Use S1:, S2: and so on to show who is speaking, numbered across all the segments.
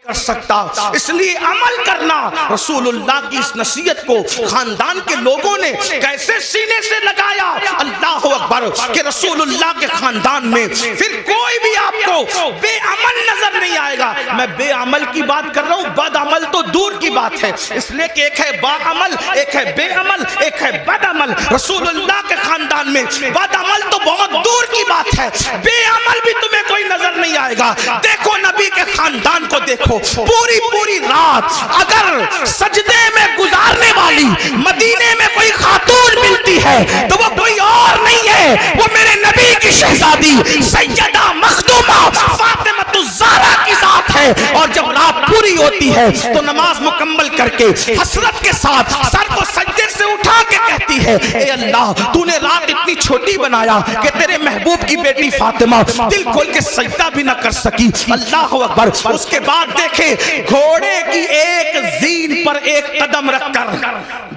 S1: کر سکتا، اس لیے عمل کرنا۔ رسول اللہ کی اس نصیحت کو خاندان کے لوگوں نے کیسے سینے سے لگایا، اللہ اکبر، کہ رسول اللہ کے خاندان میں پھر کوئی بھی آپ کو بے عمل نظر نہیں آئے گا۔ میں بے عمل کی بات کر رہا ہوں، بد عمل تو دور کی بات ہے، اس لیے کہ ایک ہے با عمل، ایک ہے بے عمل، ایک ہے بد عمل۔ رسول اللہ کے خاندان میں بد عمل تو بہت دور کی بات ہے، بے عمل بھی تمہیں کوئی نظر نہیں آئے گا۔ دیکھو نبی کے خاندان کو دیکھو، پوری رات اگر سجدے میں گزارنے والی مدینے میں کوئی خاتون ملتی ہے تو وہ کوئی اور نہیں ہے، وہ میرے نبی کی شہزادی سیدہ مخدومہ فاطمہ الزہرا کی ذات ہے۔ اور جب رات پوری ہوتی ہے تو نماز مکمل کر کے حسرت کے ساتھ سر کو سجدے سے اٹھا کے کہتی ہے، اے اللہ تو نے رات اتنی چھوٹی بنایا کہ تیرے محبوب کی بیٹی فاطمہ دل کھول کے سجدہ بھی نہ کر سکی۔ اللہ اکبر۔ اس کے بعد دیکھیں، گھوڑے کی ایک زین پر ایک قدم رکھ کر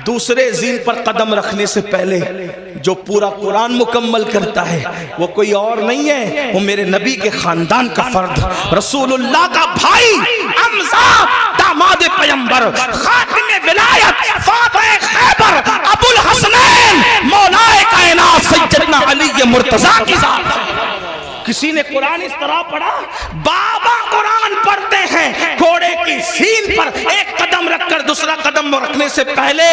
S1: دوسرے زین پر قدم رکھنے سے پہلے جو پورا قرآن مکمل کرتا ہے وہ کوئی اور نہیں ہے، وہ میرے نبی کے خاندان کا فرد، رسول اللہ کا بھائی، حمزہ داماد پیمبر، خاتم ولایت، فاتح خیبر، ابو الحسنین، مولا کائنات سیدنا علی مرتضیٰ کی ذات۔ کسی نے قرآن اس طرح پڑھا، بابا قرآن پڑھتے ہیں گھوڑے کی سین پر ایک قدم رکھ کر دوسرا قدم رکھنے سے پہلے،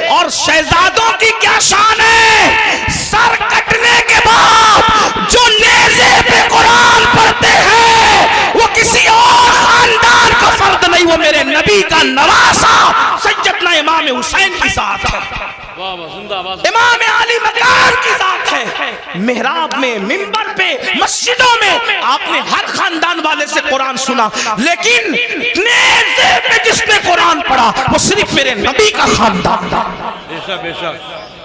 S1: اور شہزادوں کی کیا شان ہے، سر کٹنے کے بعد جو نیزے پہ قرآن پڑھتے ہیں وہ کسی اور خاندان کا فرد نہیں، وہ میرے نبی کا نواسا سیدنا امام حسین کی ذات ہے، امام علی مکان کی ذات ہے۔ محراب میں، منبر پہ، مسجدوں میں آپ نے ہر خاندان والے سے قرآن سنا، لیکن نیزے پہ جس نے قرآن پڑھا وہ صرف میرے نبی کا خاندان تھا۔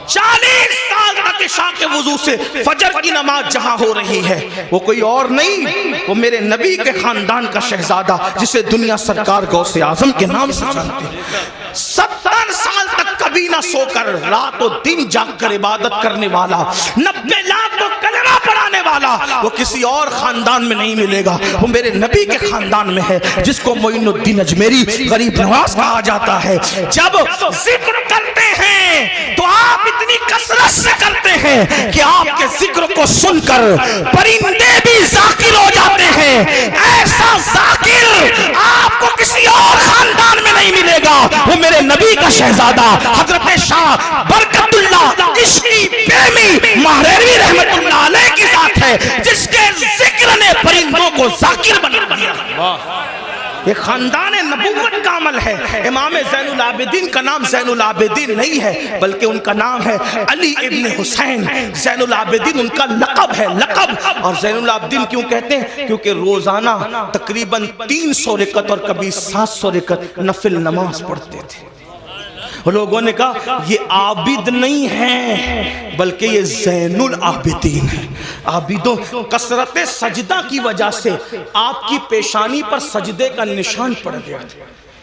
S1: 40 سال تک عشاء کے وضو سے فجر کی نماز جہاں ہو رہی ہے وہ کوئی اور نہیں، وہ میرے نبی کے خاندان کا شہزادہ جسے دنیا سرکار غوث اعظم کے نام سے جانتے ہیں۔ 70 سال تک کبھی نہ سو کر رات و دن جاگ کر عبادت کرنے والا، 90 لاکھ کو کلمہ پڑھانے والا، وہ کسی اور خاندان میں نہیں ملے گا، وہ میرے نبی کے خاندان میں ہے، جس کو معین الدین اجمیری غریب نواز کہا جاتا ہے۔ جب ذکر کرتے ہیں تو آپ اتنی کثرت سے کرتے ہیں کہ آپ کے ذکر کو سن کر پرندے بھی ذاکر ہو جاتے ہیں۔ ایسا ذاکر آپ کو کسی اور خاندان میں نہیں ملے گا، وہ میرے نبی کا شہزادہ حضرت شاہ برکت اللہ عشقی پریمی مہریوی رحمت اللہ علیہ کی ذات ہے، جس کے ذکر نے پرندوں کو ذاکر بنا دیا۔ یہ خاندان نبوت کا عمل ہے۔ امام زین العابدین کا نام زین العابدین نہیں ہے بلکہ ان کا نام ہے علی ابن حسین۔ زین العابدین ان کا لقب ہے، لقب۔ اور زین العابدین کیوں کہتے ہیں؟ کیونکہ روزانہ تقریباً 300 رکعت اور کبھی 700 رکعت نفل نماز پڑھتے تھے۔ لوگوں نے کہا یہ عابد نہیں ہے بلکہ یہ زین العابدین ہے۔ عابدوں، کثرت سجدہ کی وجہ سے آپ کی پیشانی پر سجدے کا نشان پڑ گیا۔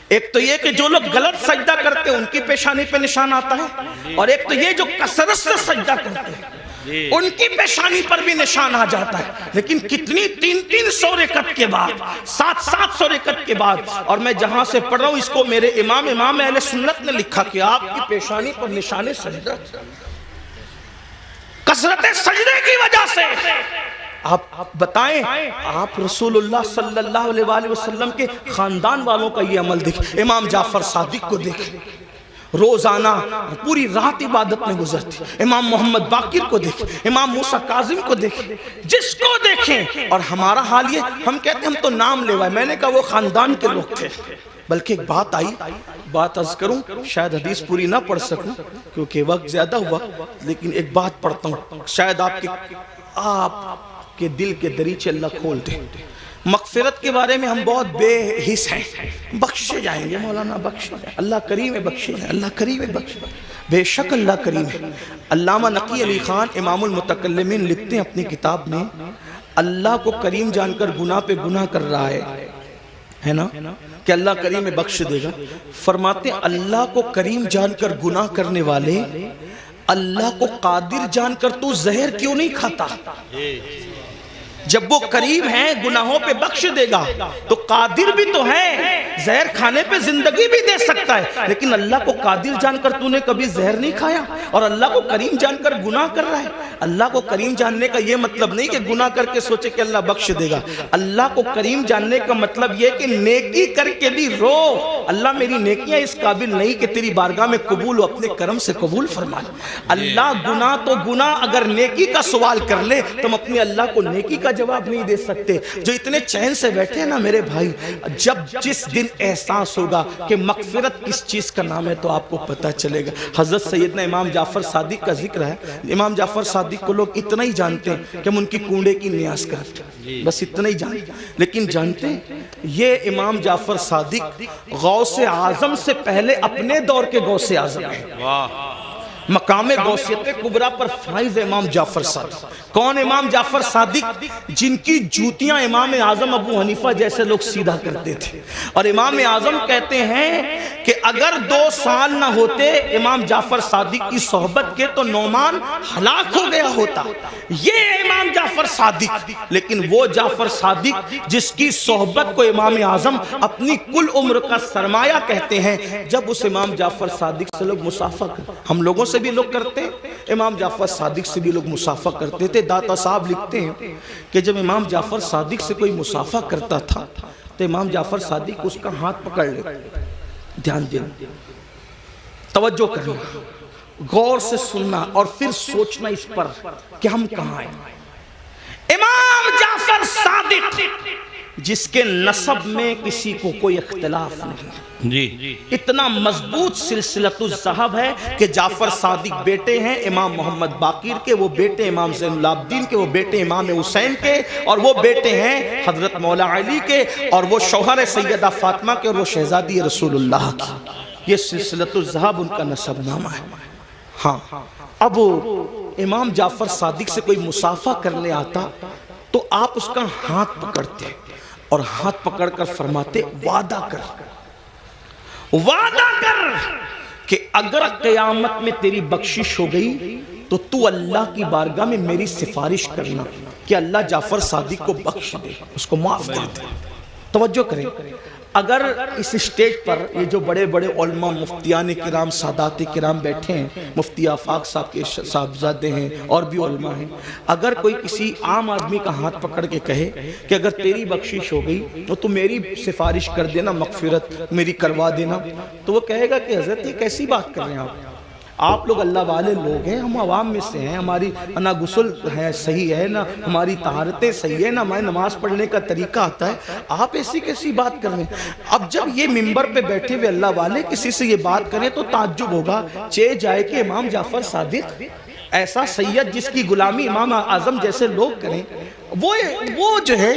S1: ایک تو یہ کہ جو لوگ غلط سجدہ کرتے ہیں ان کی پیشانی پہ نشان آتا ہے، اور ایک تو یہ جو کثرت سے سجدہ کرتے ہیں ان کی پیشانی پر بھی نشان آ جاتا ہے۔ لیکن کتنی 300 رکعت کے بعد، 700 رکعت کے بعد، اور میں جہاں سے پڑھ رہا ہوں اس کو میرے امام اہل سنت نے لکھا کہ آپ کی پیشانی پر نشان سجدہ کثرت سجدے کی وجہ سے۔ آپ بتائیں، آپ رسول اللہ صلی اللہ علیہ وآلہ وسلم کے خاندان والوں کا یہ عمل دیکھ، امام جعفر صادق کو دیکھ، روزانہ پوری رات عبادت میں گزرتی، امام محمد باقر کو دیکھ، امام موسیٰ کاظم کو دیکھ، جس کو دیکھیں۔ اور ہمارا حال یہ، ہم کہتے ہیں ہم تو نام لیوائے، میں نے کہا وہ خاندان کے لوگ تھے۔ بلکہ ایک بات آئی، بات عرض کروں، شاید حدیث پوری نہ پڑھ سکوں کیونکہ وقت زیادہ ہوا، لیکن ایک بات پڑھتا ہوں، شاید آپ کے دل کے دریچے اللہ کھول دے۔ مغفرت کے بارے میں ہم بہت بے حس ہیں، بخشے جائیں گے مولانا، بخشے جائیں، اللہ کریم ہے، بخشے جائیں، اللہ کریم ہے، بخشے جائیں، بے شک اللہ کریم ہے۔ علامہ نقی علی خان امام المتکلمین لکھتے ہیں اپنی کتاب میں، اللہ کو کریم جان کر گناہ پہ گناہ کر رہا ہے نا، کہ اللہ کریم بخش دے گا۔ فرماتے ہیں اللہ کو کریم جان کر گناہ کرنے والے اللہ کو قادر جان کر تو زہر کیوں نہیں کھاتا؟ جب وہ کریم ہیں گناہوں پہ بخش دے گا تو قادر بھی تو ہے، زہر کھانے پہ زندگی بھی دے سکتا ہے، لیکن اللہ کو قادر جان کر تو نے کبھی زہر نہیں کھایا، اور اللہ کو کریم جان کر گناہ کر رہا ہے۔ اللہ کو کریم جاننے کا یہ مطلب نہیں کہ گناہ کر کے سوچے کہ اللہ بخش دے گا۔ اللہ کو کریم جاننے کا مطلب یہ کہ نیکی کر کے بھی رو، اللہ میری نیکیاں اس قابل نہیں کہ تیری بارگاہ میں قبول ہو، اپنے کرم سے قبول فرما۔ اللہ گناہ تو گناہ، اگر نیکی کا سوال کر لے تو ہم اپنے اللہ کو نیکی کا جواب نہیں دے سکتے۔ جو اتنے چین سے بیٹھے ہیں نا میرے بھائی، جب جس دن احساس ہوگا کہ مغفرت کس چیز کا نام ہے تو آپ کو پتہ چلے گا۔ حضرت سیدنا امام جعفر صادق کا ذکر ہے۔ امام جعفر صادق کو لوگ اتنا ہی جانتے ہیں کہ ہم ان کی کنڈے کی نیاز کرتے ہیں، بس اتنا ہی جانتے ہیں، لیکن جانتے ہیں یہ امام جعفر صادق غوث اعظم سے پہلے اپنے دور کے غوث اعظم ہیں۔ مقام غوثیت کبریٰ پر فائز امام جعفر صادق۔ کون امام جعفر صادق؟ جن کی جوتیاں امام اعظم ابو حنیفہ جیسے لوگ سیدھا کرتے تھے، اور امام اعظم کہتے ہیں کہ اگر 2 سال نہ ہوتے امام جعفر صادق کی صحبت کے تو نعمان ہلاک ہو گیا ہوتا۔ یہ امام جعفر صادق، لیکن وہ جعفر صادق جس کی صحبت کو امام اعظم اپنی کل عمر کا سرمایہ کہتے ہیں، جب اس امام جعفر صادق سے لوگ مصافحہ کرتے، ہم لوگوں سے بھی لوگ کرتے ہیں، امام جعفر صادق سے بھی لوگ مصافحہ کرتے تھے۔ داتا صاحب لکھتے ہیں کہ جب امام جعفر صادق سے کوئی مصافحہ کرتا تھا تو امام جعفر صادق اس کا ہاتھ پکڑ لیتے۔ دھیان دینا، توجہ کرنا، غور سے سننا اور پھر سوچنا اس پر کہ ہم کہاں ہیں۔ امام جعفر صادق جس کے نسب میں کسی کو کوئی اختلاف نہیں، اتنا مضبوط سلسلۃ الذہب ہے کہ جعفر صادق بیٹے ہیں امام محمد باقر کے، وہ بیٹے امام زین العابدین کے، وہ بیٹے امام حسین کے، اور وہ بیٹے ہیں حضرت مولا علی کے، اور وہ شوہر سیدہ فاطمہ کے، اور وہ شہزادی رسول اللہ کی۔ یہ سلسلۃ الذہب ان کا نسب نامہ ہے۔ ہاں، اب امام جعفر صادق سے کوئی مصافحہ کرنے آتا تو آپ اس کا ہاتھ پکڑتے اور ہاتھ پکڑ کر فرماتے وعدہ کر کہ اگر قیامت میں تیری بخشش ہو گئی تو تو اللہ کی بارگاہ میں میری سفارش کرنا کہ اللہ جعفر صادق کو بخش دے، اس کو معاف کر دے۔ توجہ کریں، اگر اس اسٹیج پر یہ جو بڑے بڑے علماء مفتیان کرام سادات کرام بیٹھے ہیں، مفتی آفاق صاحب کے صاحبزادے ہیں اور بھی علماء ہیں، اگر کوئی کسی عام آدمی کا ہاتھ پکڑ کے کہے کہ اگر تیری بخشش ہو گئی تو میری سفارش کر دینا، مغفرت میری کروا دینا، تو وہ کہے گا کہ حضرت یہ کیسی بات کر رہے ہیں آپ لوگ اللہ والے لوگ ہیں، ہم عوام میں سے ہیں، ہماری نہ غسل ہے صحیح ہے، نہ ہماری طہارتیں صحیح ہے، نہ ہمیں نماز پڑھنے کا طریقہ آتا ہے، آپ ایسی کیسی بات کر رہے ہیں۔ اب جب یہ منبر پہ بیٹھے ہوئے اللہ والے کسی سے یہ بات کریں تو تعجب ہوگا، چہ جائے کہ امام جعفر صادق ایسا سید جس کی غلامی امام اعظم جیسے لوگ کریں، وہ جو ہے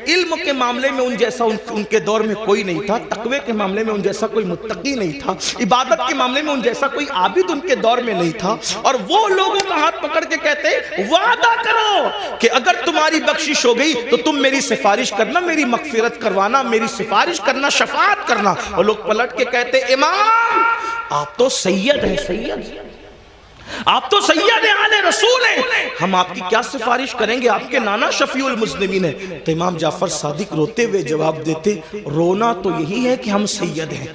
S1: علم کے معاملے میں ان جیسا ان کے دور میں کوئی نہیں تھا، تقوی کے معاملے میں ان جیسا کوئی متقی نہیں تھا، عبادت کے معاملے میں ان جیسا کوئی عابد ان کے دور میں نہیں تھا، اور وہ لوگوں کا ہاتھ پکڑ کے کہتے وعدہ کرو کہ اگر تمہاری بخشش ہو گئی تو تم میری سفارش کرنا، میری مغفرت کروانا، میری سفارش کرنا، شفاعت کرنا۔ اور لوگ پلٹ کے کہتے امام آپ تو سید ہیں، سید آپ تو سید آل رسول ہیں، ہم آپ کی کیا سفارش کریں گے، آپ کے نانا شفیع المذنبین ہیں۔ تو امام جعفر صادق روتے ہوئے جواب دیتے رونا تو یہی ہے کہ ہم سید ہیں۔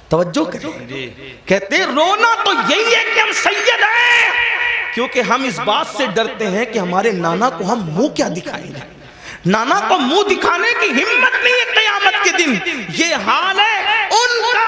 S1: توجہ کریں، کہتے رونا تو یہی ہے کہ ہم سید ہیں، کیونکہ ہم اس بات سے ڈرتے ہیں کہ ہمارے نانا کو ہم منہ کیا دکھائیں گے، نانا کو منہ دکھانے کی ہمت نہیں ہے قیامت کے دن۔ یہ حال ہے ان کا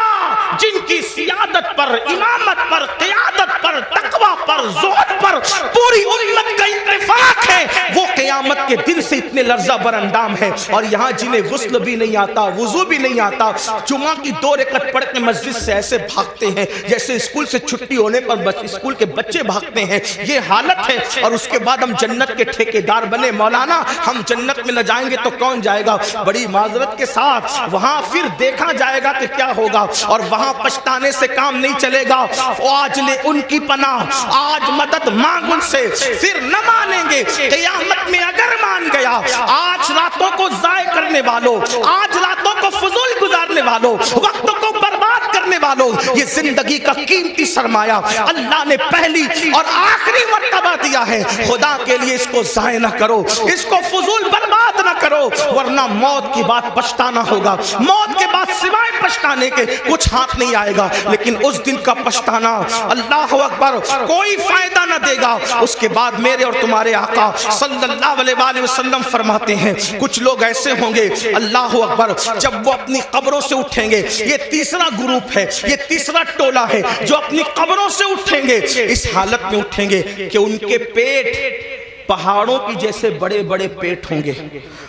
S1: جن کی سیادت پر، امامت پر، قیادت پر، تقوی پر، زہد پر پوری امت کا اتفاق ہے، وہ قیامت کے دن سے اتنے لرزہ بر اندام ہے۔ اور یہاں جنہیں غسل بھی نہیں آتا، وضو بھی نہیں آتا، جمعہ کی 2 رکعت پڑھ کے مسجد سے ایسے بھاگتے ہیں جیسے اسکول سے چھٹی ہونے پر اسکول کے بچے بھاگتے ہیں، یہ حالت ہے۔ اور اس کے بعد ہم جنت کے ٹھیکیدار بنے، مولانا ہم جنت میں نہ جائیں گے تو کون جائے گا؟ بڑی معذرت کے ساتھ وہاں پھر دیکھا جائے گا کہ کیا ہوگا، اور وہاں پچھتانے سے کام نہیں چلے گا۔ آج لے ان کی پناہ، آج مدد مانگ ان سے، پھر نہ مانیں گے قیامت میں اگر مان گیا۔ آج راتوں کو ضائع کرنے والوں، آج راتوں کو فضول گزارنے والوں، وقت کو برباد کرنے والوں، یہ زندگی کا قیمتی سرمایہ اللہ نے پہلی اور آخری مرتبہ دیا ہے، خدا کے لیے اس کو ضائع نہ کرو، اس کو فضول برباد نہ کرو، ورنہ موت کی بات پچھتانا ہوگا، موت کے بعد سوائے پچھتانے کے کچھ ہاتھ نہیں آئے گا، لیکن اس دن کا پچھتانا اللہ اکبر کوئی فائدہ نہ دے گا۔ اس کے بعد میرے اور تمہارے آقا صلی اللہ علیہ وآلہ وسلم فرماتے ہیں کچھ لوگ ایسے ہوں گے اللہ اکبر جب وہ اپنی قبروں سے اٹھیں گے، یہ تیسرا گروپ ہے، یہ تیسرا ٹولہ ہے جو اپنی قبروں سے اٹھیں گے، اس حالت میں اٹھیں گے کہ ان کے پیٹ پہاڑوں کی جیسے بڑے بڑے پیٹ ہوں گے،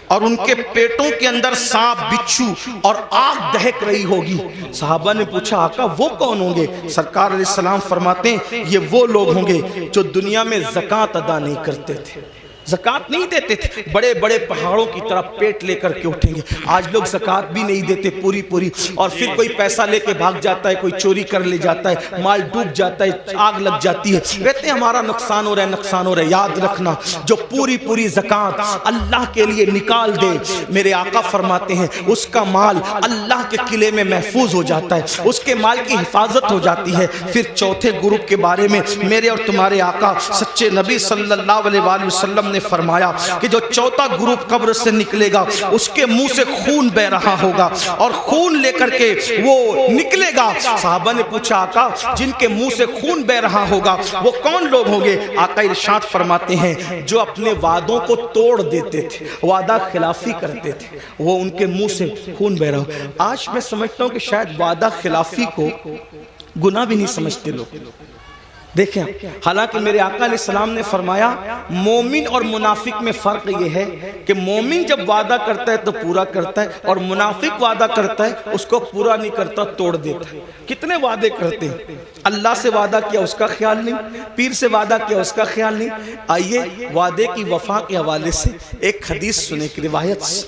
S1: اور ان کے پیٹوں کے اندر سانپ بچھو اور آگ دہک رہی ہوگی۔ صحابہ نے پوچھا آقا وہ کون ہوں گے؟ سرکار علیہ السلام فرماتے ہیں یہ وہ لوگ ہوں گے جو دنیا میں زکوٰۃ ادا نہیں کرتے تھے، زکوٰۃ نہیں دیتے تھے، بڑے بڑے پہاڑوں کی طرح پیٹ لے کر کے اٹھیں گے۔ آج لوگ زکوٰۃ بھی نہیں دیتے پوری پوری، اور پھر کوئی پیسہ لے کے بھاگ جاتا ہے، کوئی چوری کر لے جاتا ہے، مال ڈوب جاتا ہے، آگ لگ جاتی ہے، کہتے ہیں ہمارا نقصان ہو رہا ہے، نقصان ہو رہا ہے۔ یاد رکھنا جو پوری پوری زکوٰۃ اللہ کے لیے نکال دے، میرے آقا فرماتے ہیں اس کا مال اللہ کے قلعے میں محفوظ ہو جاتا ہے، اس کے مال کی حفاظت ہو جاتی ہے۔ پھر چوتھے گروپ کے بارے میں میرے اور تمہارے آقا سچے نبی صلی اللہ علیہ وآلہ وسلم نے فرمایا کہ جو چوتھا گروپ قبر سے نکلے گا اس کے منہ سے خون بہ رہا ہوگا، اور خون لے کر کے وہ نکلے گا۔ صحابہ نے پوچھا آقا جن کے منہ سے خون بہ رہا ہوگا وہ کون لوگ ہوں گے؟ آقا ارشاد فرماتے ہیں جو اپنے وعدوں کو توڑ دیتے تھے، وعدہ خلافی کرتے تھے، وہ ان کے منہ سے خون بہ رہا ہو۔ آج میں سمجھتا ہوں کہ شاید وعدہ خلافی کو گناہ بھی نہیں سمجھتے لوگ۔ دیکھیں حالانکہ میرے آقا علیہ السلام نے فرمایا مومن اور منافق میں فرق یہ ہے کہ مومن جب وعدہ کرتا ہے تو پورا کرتا ہے، اور منافق وعدہ کرتا ہے اس کو پورا نہیں کرتا، توڑ دیتا ہے۔ کتنے وعدے کرتے ہیں، اللہ سے وعدہ کیا اس کا خیال نہیں، پیر سے وعدہ کیا اس کا خیال نہیں۔ آئیے وعدے کی وفا کے حوالے سے ایک حدیث سنے کی روایت سے۔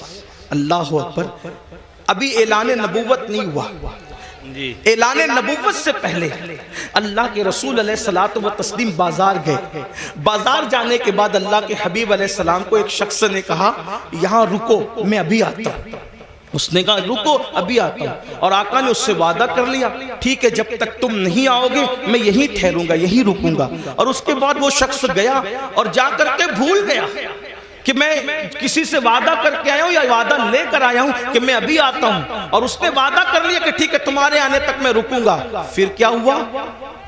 S1: اللہ اکبر، ابھی اعلان نبوت نہیں ہوا، اعلان نبوت سے پہلے اللہ کے رسول علیہ الصلوۃ والتسلیم بازار گئے۔ بازار جانے کے بعد اللہ کے حبیب علیہ السلام کو ایک شخص نے کہا یہاں رکو میں ابھی آتا ہوں۔ اس نے کہا رکو ابھی آتا ہوں، اور آقا نے اس سے وعدہ کر لیا ٹھیک ہے جب تک تم نہیں آؤ گے میں یہیں ٹھہروں گا، یہیں رکوں گا۔ اور اس کے بعد وہ شخص گیا اور جا کر کے بھول گیا کہ میں کسی سے وعدہ کر کے آیا ہوں یا وعدہ لے کر آیا ہوں کہ میں ابھی آتا ہوں، اور اس نے وعدہ کر لیا کہ ٹھیک ہے تمہارے آنے تک میں رکوں گا۔ پھر کیا ہوا؟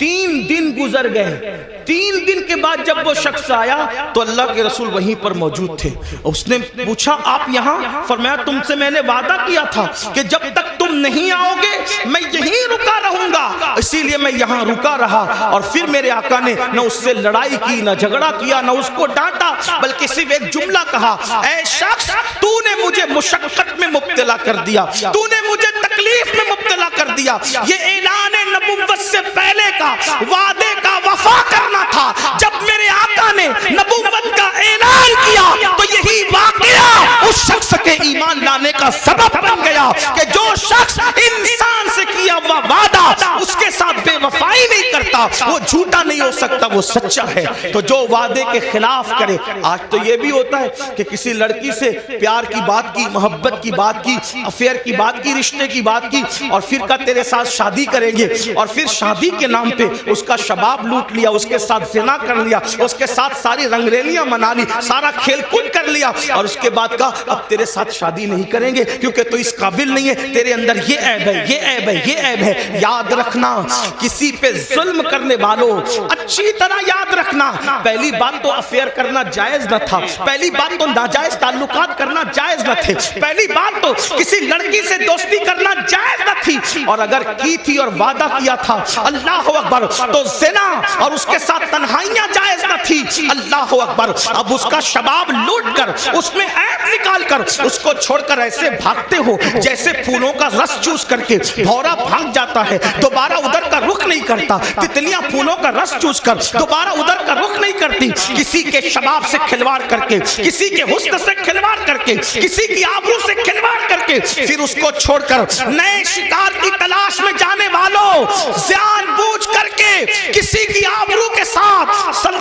S1: 3 دن گزر گئے۔ 3 دن کے بعد جب وہ شخص آیا تو اللہ کے رسول وہیں پر موجود تھے۔ اس نے پوچھا آپ یہاں؟ فرمایا تم سے میں نے وعدہ کیا تھا کہ جب تک تم نہیں آؤ گے میں یہیں رکا رہوں گا، اسی لیے میں یہاں رکا رہا۔ اور پھر میرے آقا نے نہ اس سے لڑائی کی، نہ جھگڑا کیا، نہ اس کو ڈانٹا، بلکہ صرف ایک جملہ کہا اے شخص تو نے مجھے مشقت میں مبتلا کر دیا، تو نے مجھے تکلیف میں مبتلا کر دیا۔ یہ اعلان نبوت سے پہلے کا وعدے کا وفا کرنا تھا۔ جب میرے آقا نے نبوت کا اعلان کیا تو یہی واقعہ اس شخص کے ایمان لانے کا سبب بن گیا کہ جو شخص انسان سے کیا ہوا وعدہ اس کے ساتھ بے وفائی نہیں کرتا وہ جھوٹا نہیں ہو سکتا، وہ سچا ہے۔ تو جو وعدے کے خلاف کرے، آج تو یہ بھی ہوتا ہے کہ کسی لڑکی سے پیار کی بات کی، محبت کی بات کی، افیئر کی بات کی، رشتے کی بات کی، اور پھر کہا تیرے ساتھ شادی کریں گے، اور پھر شادی کے نام پہ اس کا شباب لوٹ لیا، اس کے ساتھ زنا کر لیا، اس کے ساتھ ساری رنگریلیاں منا لی، سارا کھیل کود کر لیا، اور اس کے بعد کہا اب تیرے ساتھ شادی نہیں کریں گے کیونکہ تو اس قابل نہیں ہے، تیرے اندر یہ عیب ہے، یہ عیب ہے، یہ عیب ہے۔ یاد رکھنا کسی پہ ظلم کرنے والوں اچھی طرح یاد رکھنا، پہلی بات تو افیئر کرنا جائز نہ تھا، پہلی بات تو ناجائز تعلقات کرنا جائز نہ تھے، پہلی بات تو کسی لڑکی سے دوستی کرنا جائز نہ تھی، اور اگر کی تھی اور وعدہ کیا تھا اللہ اکبر تو زنا اور اس کے ساتھ تنہائیاں جائز نہ تھی۔ اللہ اکبر، اب اس کا شباب لوٹ کر اس میں عیب نکال کر اس کو چھوڑ کر ایسے بھاگتے ہو جیسے پھولوں کا رس چوس کر کے بھورا بھاگ جاتا ہے، دوبارہ ادھر کا رخ نہیں کرتا، تتلیاں پھولوں کا رس چوس کر دوبارہ ادھر کا رخ نہیں کرتی، کسی کے شباب سے کھلواڑ کر کے، کسی کے حسن سے کھلواڑ کر کے، کسی کی آبرو سے کھلواڑ کر کے پھر اس کو چھوڑ کر نئے شکار کی تلاش میں جانے والوں جان بوجھ کر کے کے کسی کی آبرو کے ساتھ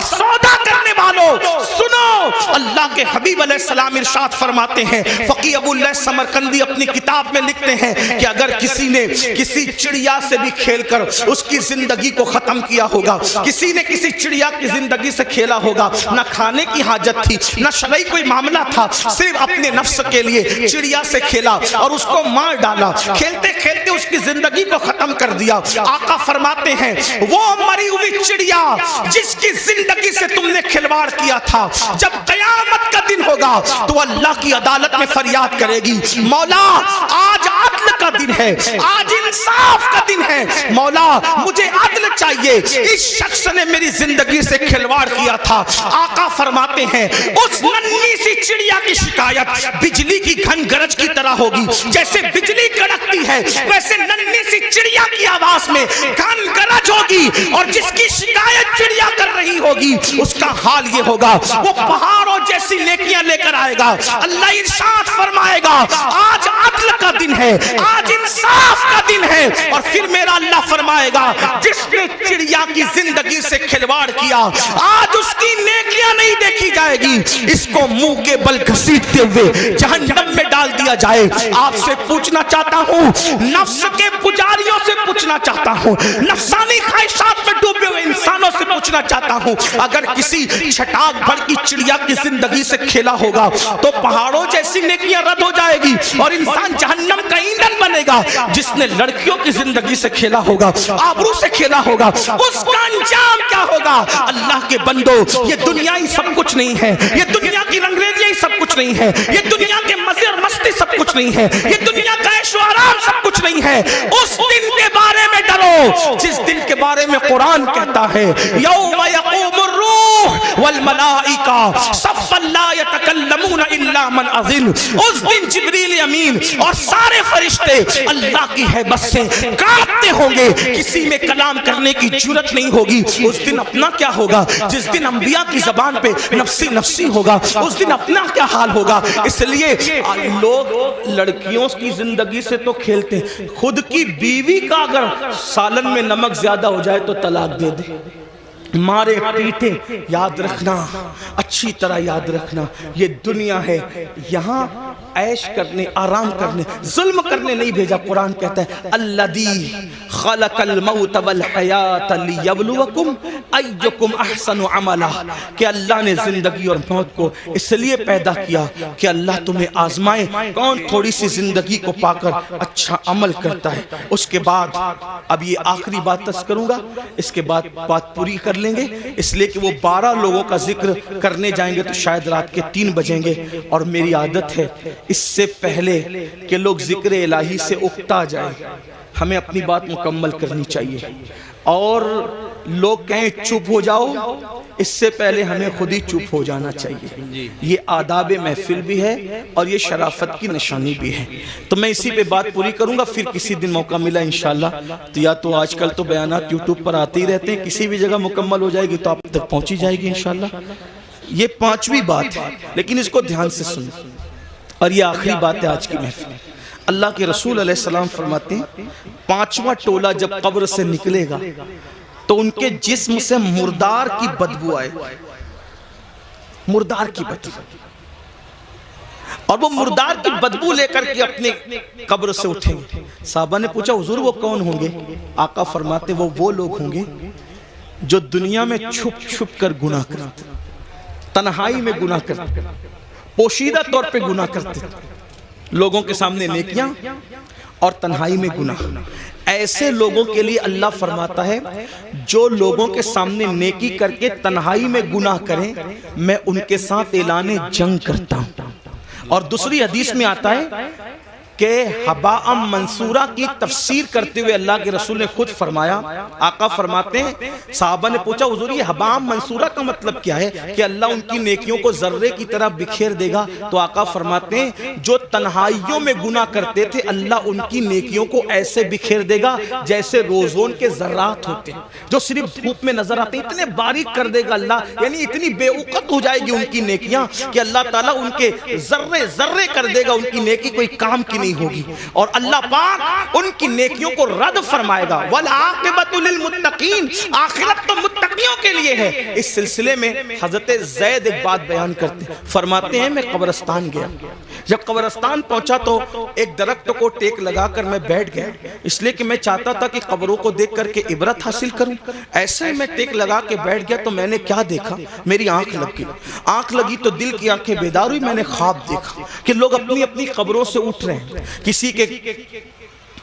S1: سودا کرنے والوں سنو، اللہ کے حبیب علیہ السلام ارشاد فرماتے ہیں، فقی ابو اللہ سمرقندی اپنی کتاب میں لکھتے ہیں کہ اگر کسی نے کسی چڑیا سے بھی کھیل کر اس کی زندگی کو ختم کیا ہوگا، کسی نے کسی چڑیا کی زندگی سے کھیلا ہوگا، نہ کھانے کی حاجت تھی نہ شرعی کوئی معاملہ تھا، صرف اپنے نفس کے لیے چڑیا سے کھیلا اور اس کو مار ڈالا، کھیلتے کھیلتے اس کی زندگی کو ختم کر دیا، آقا فرماتے ہیں وہ مری ہوئی چڑیا جس کی زندگی سے تم نے کھلواڑ کیا تھا، جب قیامت کا دن ہوگا تو اللہ کی عدالت میں فریاد کرے گی، مولا آج عدل کا دن ہے، آج انصاف کا دن ہے، مولا مجھے عدل چاہیے، اس شخص نے میری زندگی سے کھلواڑ کیا تھا۔ آقا فرماتے ہیں اس ننھی سی چڑیا کی شکایت بجلی کی گھن گرج کی طرح ہوگی، جیسے بجلی کڑکتی ہے ویسے ننھی سی چڑیا کی آواز میں گھن گرج ہوگی، اور جس کی شکایت چڑیا کر رہی ہوگی اس کا حال یہ ہوگا وہ پہاڑوں جیسی نیکیاں لے کر آئے گا۔ اللہ ارشاد فرمائے گا آج عدل کا دن ہے، آج انصاف کا دن ہے، اور پھر میرا اللہ فرمائے گا جس نے چڑیا کی زندگی سے کھلواڑ کیا آج اس کی نیکیاں نہیں دیکھی جائے گی، اس کو منہ کے بل گھسیٹتے ہوئے جہنم میں ڈال دیا جائے۔ آپ سے پوچھنا چاہتا ہوں، نفس کے پجاریوں سے پوچھنا چاہتا ہوں، نفسانی خواہشات میں ڈوبے ہوئے انسانوں سے پوچھنا چاہتا ہوں، اگر کسی چھٹاک بھر کی چڑیا کی زندگی سے کھیلا ہوگا تو پہاڑوں جیسی نیکیاں رد ہو جائے گی اور انسان جہنم کا ایندھن بنے گا۔ جس نے لڑکیوں کی زندگی سے کھیلا ہوگا، آبرو سے کھیلا ہوگا، اس کا انجام کیا ہوگا؟ اللہ کے بندو، یہ دنیا ہی سب کچھ نہیں ہے، یہ دنیا کی رنگریزیاں ہی سب کچھ نہیں ہے، یہ دنیا کے مزے اور مستی سب کچھ نہیں ہے، یہ دنیا کا عیش و آرام سب کچھ نہیں ہے۔ اس دن کے بارے میں ڈرو جس دن کے بارے میں قرآن کہتا ہے یوم یقوم الروح والملائکہ صفا لا یتکلمون الا من اذن، اس دن جبریل امین اور سارے فرشتے اللہ کی ہیبت سے کانپتے ہوں گے، کسی میں کلام کرنے کی جرت نہیں ہوگی۔ اس دن اپنا کیا ہوگا؟ جس دن انبیاء کی زبان پہ نفسی نفسی ہوگا، اس دن اپنا کیا حال ہوگا؟ اس لیے لوگ لڑکیوں کی زندگی سے تو کھیلتے ہیں، خود کی بیوی کا اگر سالن میں نمک زیادہ ہو جائے تو طلاق دے دے، مارے پیٹے۔ یاد رکھنا، اچھی طرح یاد رکھنا، یہ دنیا ہے، یہاں عیش کرنے، آرام کرنے، ظلم کرنے نہیں بھیجا۔ قرآن کہتا ہے الذی خلق الموت والحیات لیبلوکم ایکم احسن عملا، کہ اللہ نے زندگی اور موت کو اس لیے پیدا کیا کہ اللہ تمہیں آزمائے کون تھوڑی سی زندگی کو پا کر اچھا عمل کرتا ہے۔ اس کے بعد اب یہ آخری بات کروں گا، اس کے بعد بات پوری کر لیں گے، اس لیے کہ وہ 12 لوگوں کا ذکر کرنے جائیں گے تو شاید رات کے 3 بجیں گے، اور میری عادت ہے اس سے پہلے کہ لوگ ذکر الہی سے اکتا جائیں ہمیں اپنی بات مکمل کرنی چاہیے، اور لوگ کہیں چپ ہو جاؤ اس سے پہلے ہمیں خود ہی چپ ہو جانا چاہیے۔ یہ آداب محفل بھی ہے اور یہ شرافت کی نشانی بھی ہے۔ تو میں اسی پہ بات پوری کروں گا، پھر کسی دن موقع ملا انشاءاللہ تو یا تو آج کل تو بیانات یوٹیوب پر آتے ہی رہتے ہیں، کسی بھی جگہ مکمل ہو جائے گی تو آپ تک پہنچی جائے گی انشاءاللہ۔ یہ 5ویں بات ہے، لیکن اس کو دھیان سے سنیں، اور یہ آخری بات ہے آج کی محفل۔ اللہ کے رسول علیہ السلام فرماتے ہیں 5واں ٹولہ جب قبر سے نکلے گا تو ان کے جسم سے مردار کی بدبو آئے، مردار کی بدبو، اور وہ مردار کی بدبو لے کر کے اپنے قبر سے اٹھیں گے۔ صحابہ نے پوچھا حضور وہ کون ہوں گے؟ آقا فرماتے وہ لوگ ہوں گے جو دنیا میں چھپ چھپ کر گناہ کرتے، تنہائی میں گناہ کرتے، پوشیدہ طور پہ گناہ کرتے، لوگوں کے سامنے نیکیاں اور تنہائی میں گناہ۔ ایسے لوگوں کے لیے اللہ فرماتا ہے جو لوگوں کے سامنے نیکی کر کے تنہائی میں گناہ کریں میں ان کے ساتھ اعلان جنگ کرتا ہوں۔ اور دوسری حدیث میں آتا ہے کہ حباء منصورہ کی تفسیر کرتے ہوئے اللہ کے رسول نے خود فرمایا، آقا فرماتے ہیں صحابہ نے پوچھا حضور یہ حباء منصورہ کا مطلب کیا ہے کہ اللہ ان کی نیکیوں کو ذرے کی طرح بکھیر دے گا؟ تو آقا فرماتے ہیں جو تنہائیوں میں گناہ کرتے تھے اللہ ان کی نیکیوں کو ایسے بکھیر دے گا جیسے روزون کے ذرات ہوتے ہیں جو صرف دھوپ میں نظر آتے ہیں، اتنے باریک کر دے گا اللہ، یعنی اتنی بے وقت ہو جائے گی ان کی نیکیاں کہ اللہ تعالیٰ ان کے ذرے ذرے کر دے گا، ان کی نیکی کوئی کام کی نہیں ہوگی، اور اللہ پاک ان کی نیکیوں کو رد فرمائے گا۔ والعاقبۃ للمتقین، آخرت تو متقیوں کے لیے ہے۔ اس سلسلے میں حضرت زید ایک بات بیان کرتے ہیں، فرماتے ہیں میں قبرستان گیا، جب قبرستان پہنچا تو ایک درخت کو ٹیک لگا کر میں بیٹھ گیا، اس لیے کہ میں چاہتا تھا کہ قبروں کو دیکھ کر کے عبرت حاصل کروں۔ ایسے ہی میں ٹیک لگا کے بیٹھ گیا تو میں نے کیا دیکھا، میری آنکھ لگ گئی، آنکھ لگی تو دل کی آنکھیں بیدار ہوئی، میں نے خواب دیکھا کہ لوگ اپنی اپنی قبروں سے اٹھ رہے ہیں، کسی کے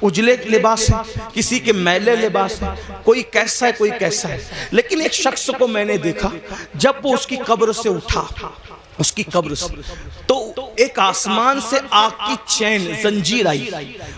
S1: اجلے لباس ہے، کسی کے میلے لباس ہے، کوئی کیسا ہے کوئی کیسا ہے، لیکن ایک شخص کو میں نے دیکھا جب وہ اس کی قبر سے اٹھا، اس کی قبر سے تو ایک آسمان سے آگ کی چین زنجیر آئی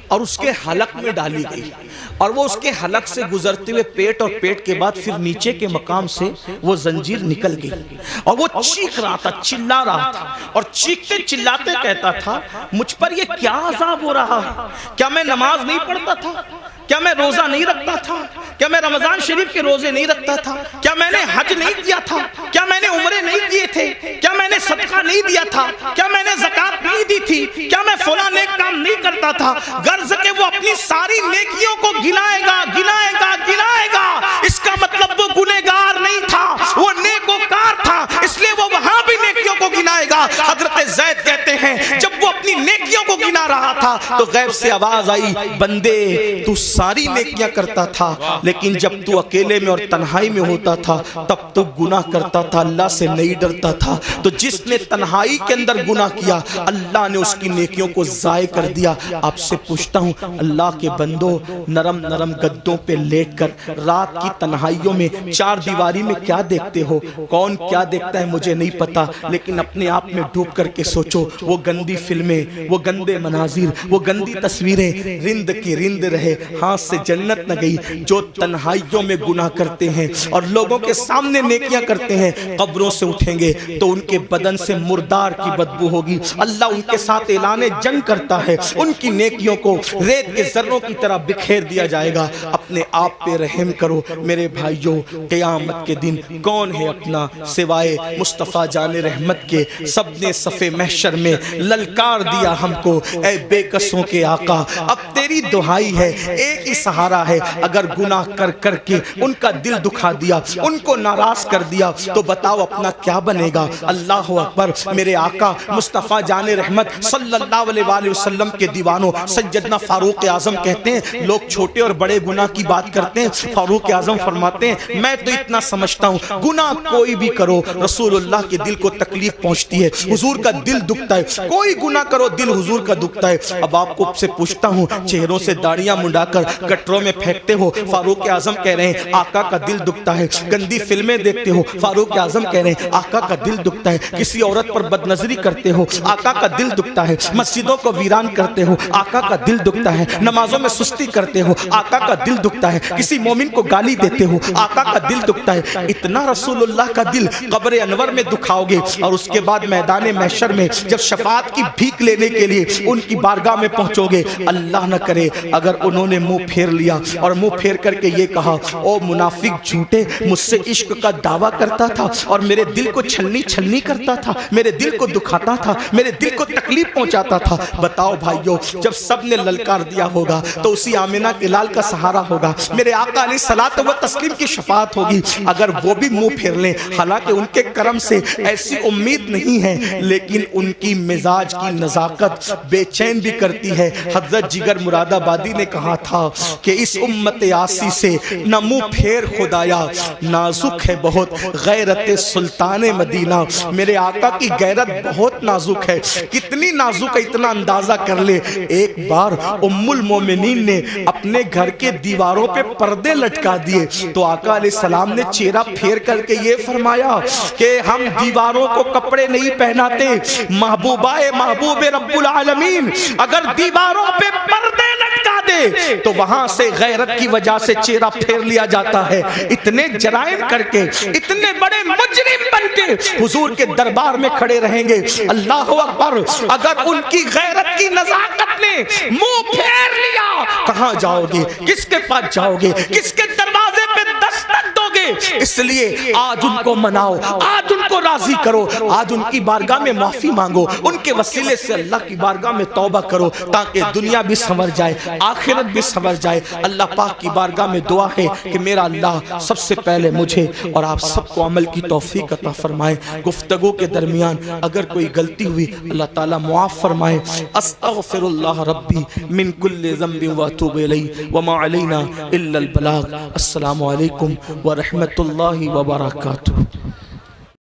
S1: اور اس کے حلق میں ڈالی گئی، اور وہ اس کے حلق سے گزرتے ہوئے پیٹ، اور پیٹ کے بعد پھر نیچے کے مقام سے وہ زنجیر نکل گئی، اور وہ چیخ رہا تھا، چلا رہا تھا، اور چیختے چلاتے کہتا تھا مجھ پر یہ کیا عذاب ہو رہا ہے، کیا میں نماز نہیں پڑھتا تھا، کیا میں روزہ نہیں رکھتا تھا، کیا میں رمضان شریف کے روزے نہیں رکھتا تھا، کیا میں نے حج نہیں کیا تھا، کیا میں نے عمرے نہیں کیے تھے، کیا میں نے صدقہ نہیں دیا تھا، کیا میں نے زکوٰۃ نہیں دی تھی، کیا میں فلاں نیک کام نہیں کرتا تھا۔ غرض کہ وہ اپنی ساری نیکیوں کو گنائے گا گنائے گا گنائے گا، اس کا مطلب وہ گنہگار نہیں تھا، وہ نیکوکار تھا، اس لیے وہ وہاں بھی نیکیوں کو گنائے گا۔ حضرت زید کہتے ہیں جب وہ اپنی نیکیوں کو گنا رہا تھا تو غیب سے آواز آئی بندے تو ساری نیکیاں کرتا تھا، لیکن جب تو اکیلے میں اور تنہائی میں ہوتا تھا تب تو گناہ کرتا تھا، اللہ سے نہیں ڈرتا تھا، تو جس نے تنہائی کے اندر گناہ کیا اللہ نے اس کی نیکیوں کو ضائع کر دیا۔ آپ سے پوچھتا ہوں اللہ کے بندو، نرم نرم گدوں پہ لیٹ کر رات کی تنہائیوں میں چار دیواری میں کیا دیکھتے ہو؟ کون کیا دیکھتا ہے مجھے نہیں پتا، لیکن اپنے آپ میں ڈوب کر کے سوچو، وہ گندی فلمیں، وہ گندے مناظر، وہ گندی تصویریں، رند کی رند رہے، ہاتھ سے جنت نہ گئی۔ جو تنہائیوں میں گناہ کرتے ہیں اور لوگوں کے سامنے نیکیاں کرتے ہیں، قبروں سے اٹھیں گے تو ان کے بدن سے مردار کی بدبو ہوگی، اللہ ان کے ساتھ اعلان جنگ کرتا ہے، ان کی نیکیوں کو ریت کے ذروں کی طرح بکھیر دیا جائے گا۔ اپنے آپ پہ رحم کرو میرے بھائیوں، قیامت کے دن کون ہے اپنا سوائے مصطفیٰ جان رحمت کے؟ سب نے صف محشر میں للکار دیا ہم کو، اے بے کسوں کے آقا اب تیری دہائی ہے، ایک ہی سہارا ہے، اگر گناہ کر کر کے ان کا دل دکھا دیا، ان کو ناراض کر دیا تو بتاؤ اپنا کیا بنے گا؟ اللہ اکبر۔ میرے آقا مصطفیٰ جان رحمت صلی اللہ علیہ وآلہ وسلم کے دیوانوں سیدنا فاروق اعظم کہتے ہیں لوگ چھوٹے اور بڑے گناہ کی بات کرتے ہیں، فاروق اعظم فرماتے ہیں میں تو اتنا سمجھتا ہوں گناہ کوئی بھی کرو رسول اللہ کے دل کو تکلیف پہنچتی ہے، حضور کا دل دکھتا ہے، کوئی گناہ کرو دل حضور کا دکھتا ہے۔ اب آپ کو سے پوچھتا ہوں، چہروں سے داڑیاں منڈا کر گٹروں میں پھینکتے ہو، فاروق اعظم کہہ رہے ہیں آقا کا دل دکھتا ہے، گندی فلمیں دیکھتے ہو، فاروق اعظم کہہ رہے ہیں آقا کا دل دکھتا ہے، کسی عورت پر بد نظری کرتے ہو، آقا کا دل دکھتا ہے، مسجدوں کو ویران کرتے ہو، آقا کا دل دکھتا ہے، نمازوں میں سستی کرتے ہو، آقا کا دل دکھتا ہے، کسی مومن کو گالی دیتے ہو، آقا کا دل دکھتا ہے۔ اتنا رسول اللہ کا دل قبر انور میں دکھاؤ گے اور اس کے بعد میدان محشر میں جب شفاعت کی بھیک لینے کے لیے ان کی بارگاہ میں پہنچو گے، اللہ نہ کرے اگر انہوں نے منہ پھیر لیا اور منہ پھیر کر کے یہ کہا او منافق جھوٹے، مجھ سے عشق کا دعویٰ کرتا تھا اور میرے دل کو چھلنی چھلنی کرتا تھا، میرے دل کو دکھاتا تھا، میرے دل کو تکلیف پہنچاتا تھا۔ بتاؤ بھائیو، جب سب نے للکار دیا ہوگا تو اسی آمنہ کے لال کا سہارا ہوگا، میرے آقا علیہ الصلوۃ والتسلیم کی شفاعت ہوگی۔ اگر وہ بھی منہ پھیر لیں، حالانکہ ان کے کرم سے ایسی امید نہیں ہے، لیکن ان کی مزاج کی نزاکت بے چین بھی کرتی ہے۔ حضرت جگر مراد آبادی نے کہا تھا کہ اس امت آسی سے نہ منہ پھیر خدایا، نازک ہے بہت غیرت سلطان مدینہ۔ میرے آقا کی غیرت بہت نازک ہے، کتنی نازک ہے اتنا اندازہ کر لے۔ ایک بار ام المومنین نے اپنے گھر کے دیواروں پہ پردے لٹکا دیے تو آقا علیہ السلام نے چہرہ پھیر کر کے یہ فرمایا کہ ہم دیواروں کو کپڑے نہیں پہناتے، محبوبہ محبوب رب العالمین اگر دیواروں پہ پردے لٹکا دے تو وہاں سے غیرت کی وجہ سے چہرہ پھیر لیا جاتا ہے۔ اتنے جرائم کر کے، اتنے بڑے مجرم بن کے حضور کے دربار میں کھڑے رہیں گے، اللہ اکبر۔ اگر ان کی غیرت کی نزاکت نے منہ پھیر لیا، کہاں جاؤ گے؟ کس کے پاس جاؤ گے؟ کس کے دروازے پہ دستک دو گے؟ اس لیے آج ان کو مناؤ، آج ان کو کو راضی کرو. آج ان کی بارگاہ میں معافی مانگو, ان کے وسیلے سے اللہ کی بارگاہ میں توبہ کرو تاکہ دنیا بھی سنور جائے, آخرت بھی سنور جائے. اللہ پاک کی بارگاہ میں دعا ہے کہ میرا اللہ سب سے پہلے مجھے اور آپ سب کو عمل کی توفیق عطا فرمائے. گفتگو کے درمیان اگر کوئی غلطی ہوئی اللہ تعالیٰ معاف فرمائے. استغفر اللہ ربی من کل ذنب واتوب الیہ وما علینا الا البلاغ. السلام علیکم ورحمۃ اللہ وبرکاتہ.